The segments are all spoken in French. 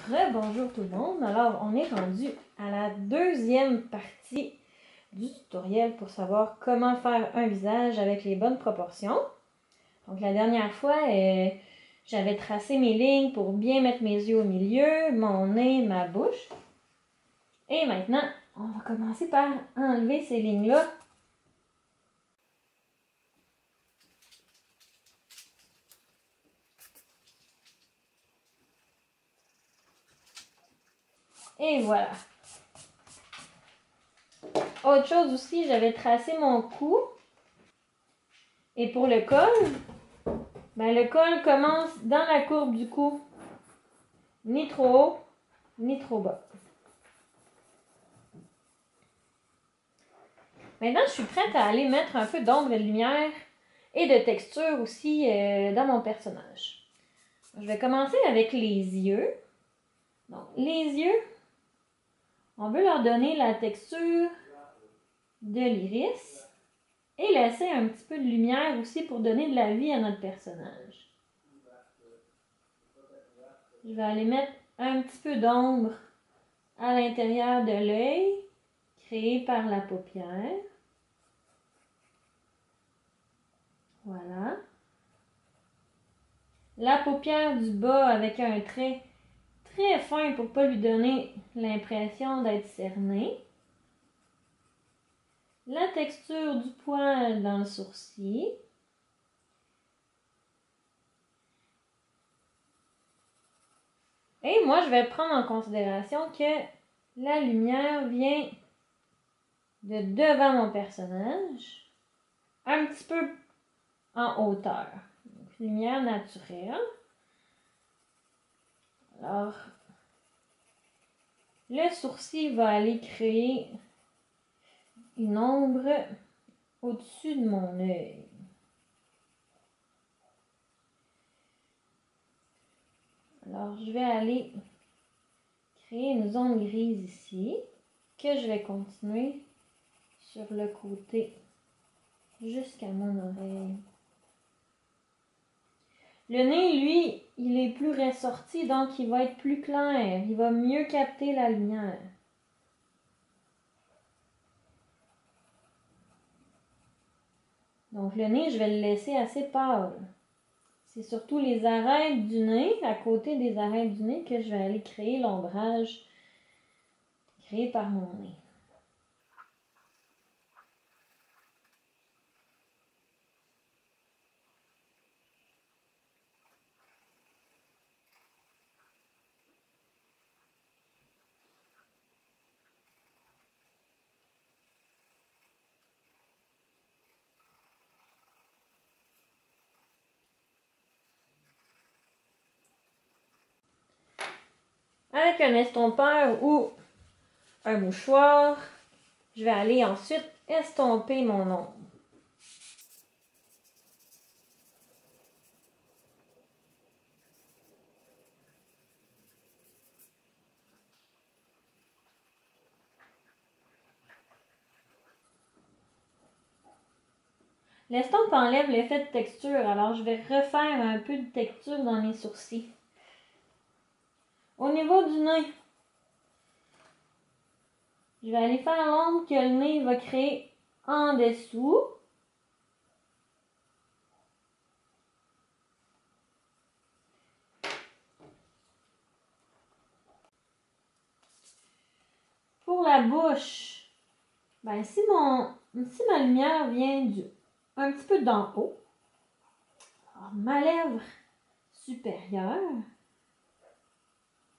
Bonjour tout le monde. Alors, on est rendu à la deuxième partie du tutoriel pour savoir comment faire un visage avec les bonnes proportions. Donc, la dernière fois, j'avais tracé mes lignes pour bien mettre mes yeux au milieu, mon nez, ma bouche. Et maintenant, on va commencer par enlever ces lignes-là. Et voilà. Autre chose aussi, j'avais tracé mon cou. Et pour le col, le col commence dans la courbe du cou. Ni trop haut, ni trop bas. Maintenant, je suis prête à aller mettre un peu d'ombre et de lumière et de texture aussi dans mon personnage. Je vais commencer avec les yeux. Donc, les yeux, on veut leur donner la texture de l'iris et laisser un petit peu de lumière aussi pour donner de la vie à notre personnage. Je vais aller mettre un petit peu d'ombre à l'intérieur de l'œil, créé par la paupière. Voilà. La paupière du bas avec un trait très fin pour ne pas lui donner l'impression d'être cerné. La texture du poil dans le sourcil. Et moi, je vais prendre en considération que la lumière vient de devant mon personnage, un petit peu en hauteur. Donc, lumière naturelle. Alors, le sourcil va aller créer une ombre au-dessus de mon œil. Alors, je vais aller créer une zone grise ici, que je vais continuer sur le côté jusqu'à mon oreille. Le nez, lui, il est plus ressorti, donc il va être plus clair. Il va mieux capter la lumière. Donc le nez, je vais le laisser assez pâle. C'est surtout les arêtes du nez, à côté des arêtes du nez, que je vais aller créer l'ombrage créé par mon nez. Avec un estompeur ou un mouchoir, je vais aller ensuite estomper mon ombre. L'estompe enlève l'effet de texture, alors je vais refaire un peu de texture dans mes sourcils. Au niveau du nez, je vais aller faire l'ombre que le nez va créer en dessous. Pour la bouche, si ma lumière vient un petit peu d'en haut, alors ma lèvre supérieure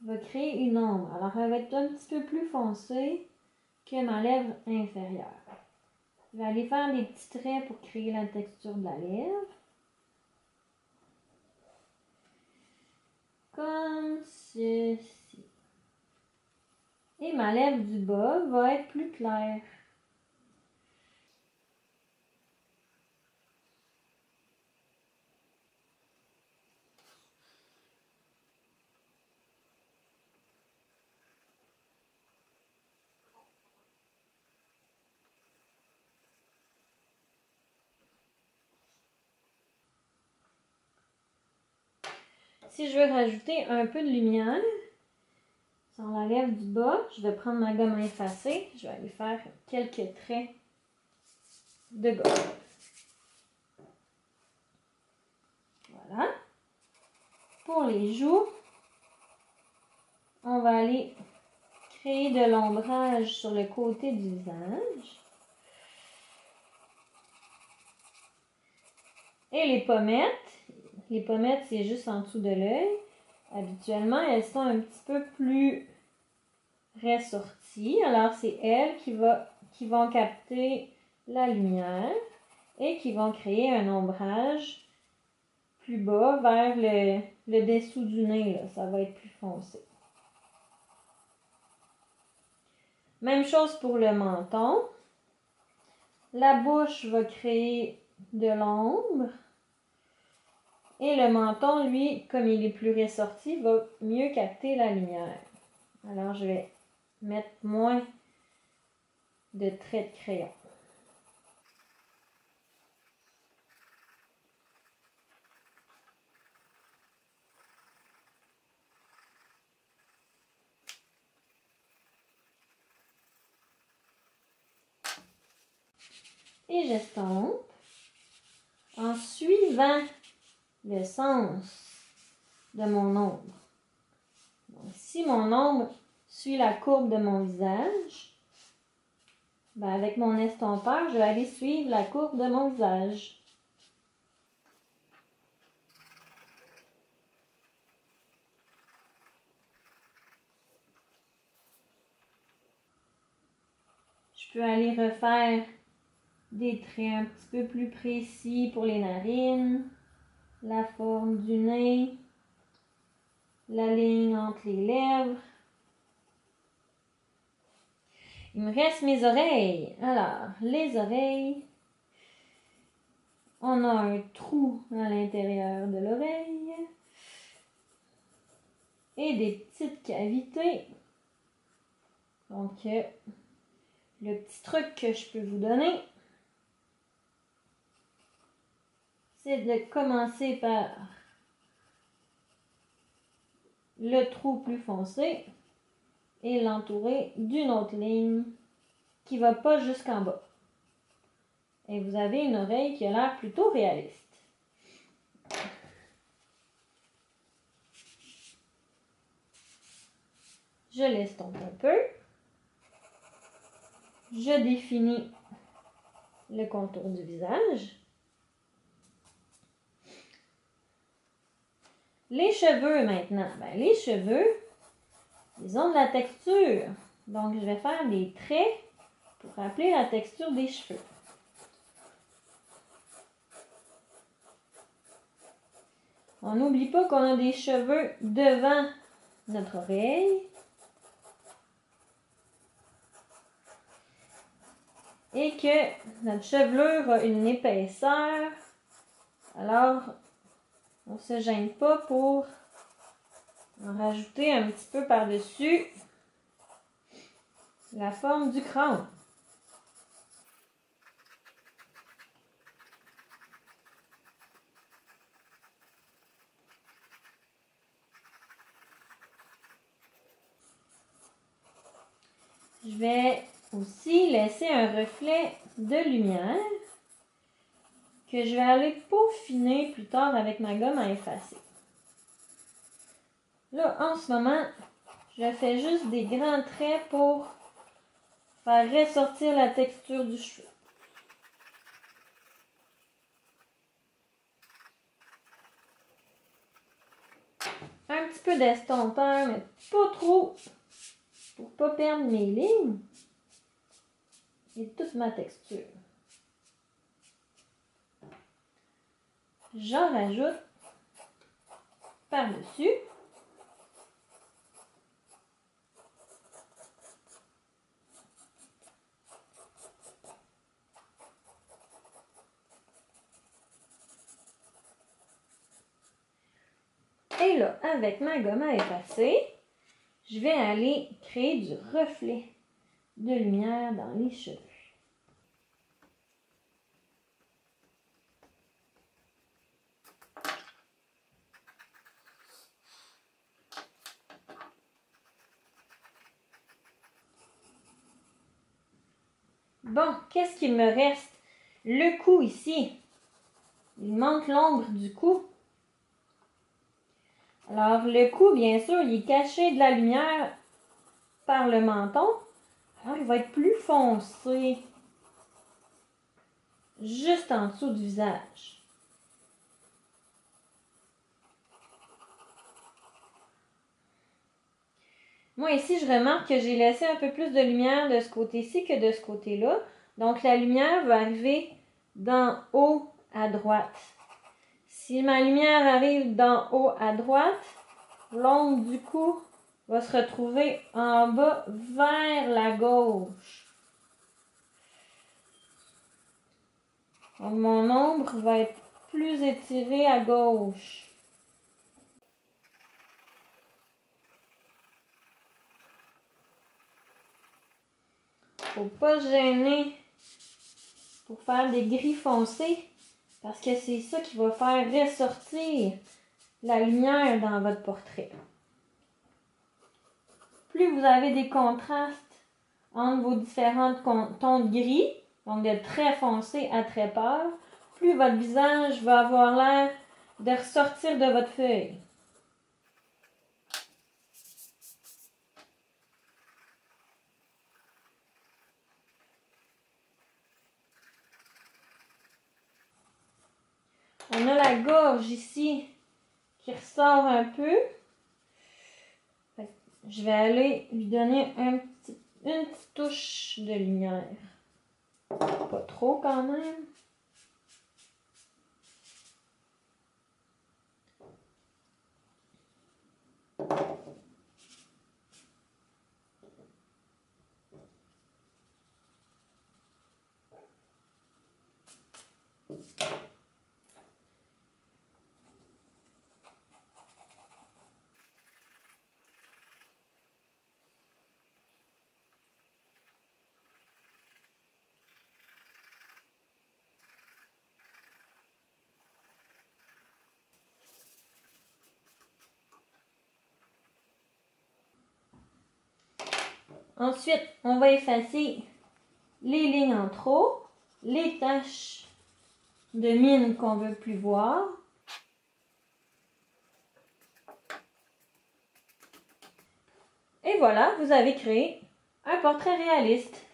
va créer une ombre. Alors elle va être un petit peu plus foncée que ma lèvre inférieure. Je vais aller faire des petits traits pour créer la texture de la lèvre. Comme ceci. Et ma lèvre du bas va être plus claire. Si je veux rajouter un peu de lumière, Ça enlève du bas. Je vais prendre ma gomme à effacer. Je vais aller faire quelques traits de gomme. Voilà. Pour les joues, on va aller créer de l'ombrage sur le côté du visage. Et les pommettes, c'est juste en dessous de l'œil. Habituellement, elles sont un petit peu plus ressorties. Alors, c'est elles qui vont capter la lumière et qui vont créer un ombrage plus bas vers le dessous du nez. Là. Ça va être plus foncé. Même chose pour le menton. La bouche va créer de l'ombre. Et le menton, lui, comme il est plus ressorti, va mieux capter la lumière. Alors, je vais mettre moins de traits de crayon. Et j'estompe en suivant le sens de mon ombre. Donc, si mon ombre suit la courbe de mon visage, ben avec mon estompeur, je vais aller suivre la courbe de mon visage. Je peux aller refaire des traits un petit peu plus précis pour les narines, la forme du nez, la ligne entre les lèvres. Il me reste mes oreilles. Alors, les oreilles, on a un trou à l'intérieur de l'oreille et des petites cavités. Donc, le petit truc que je peux vous donner, c'est de commencer par le trou plus foncé et l'entourer d'une autre ligne qui ne va pas jusqu'en bas. Et vous avez une oreille qui a l'air plutôt réaliste. Je l'estompe un peu. Je définis le contour du visage. Les cheveux maintenant. Ben, les cheveux, ils ont de la texture. Donc, je vais faire des traits pour rappeler la texture des cheveux. On n'oublie pas qu'on a des cheveux devant notre oreille. Et que notre chevelure a une épaisseur. Alors, on ne se gêne pas pour en rajouter un petit peu par-dessus la forme du crâne. Je vais aussi laisser un reflet de lumière que je vais aller peaufiner plus tard avec ma gomme à effacer. Là, en ce moment, je fais juste des grands traits pour faire ressortir la texture du cheveu. Un petit peu d'estompeur, mais pas trop pour ne pas perdre mes lignes et toute ma texture. J'en rajoute par-dessus. Et là, avec ma gomme à effacer, je vais aller créer du reflet de lumière dans les cheveux. Bon, qu'est-ce qu'il me reste? Le cou ici. Il manque l'ombre du cou. Alors, le cou, bien sûr, il est caché de la lumière par le menton. Alors, il va être plus foncé. Juste en dessous du visage. Moi, ici, je remarque que j'ai laissé un peu plus de lumière de ce côté-ci que de ce côté-là. Donc, la lumière va arriver d'en haut à droite. Si ma lumière arrive d'en haut à droite, l'ombre du cou va se retrouver en bas vers la gauche. Donc, mon ombre va être plus étirée à gauche. Faut pas se gêner pour faire des gris foncés parce que c'est ça qui va faire ressortir la lumière dans votre portrait. Plus vous avez des contrastes entre vos différents tons de gris, donc de très foncé à très pâle, plus votre visage va avoir l'air de ressortir de votre feuille. On a la gorge ici qui ressort un peu. Je vais aller lui donner une petite touche de lumière. Pas trop quand même. Ensuite, on va effacer les lignes en trop, les taches de mine qu'on ne veut plus voir. Et voilà, vous avez créé un portrait réaliste.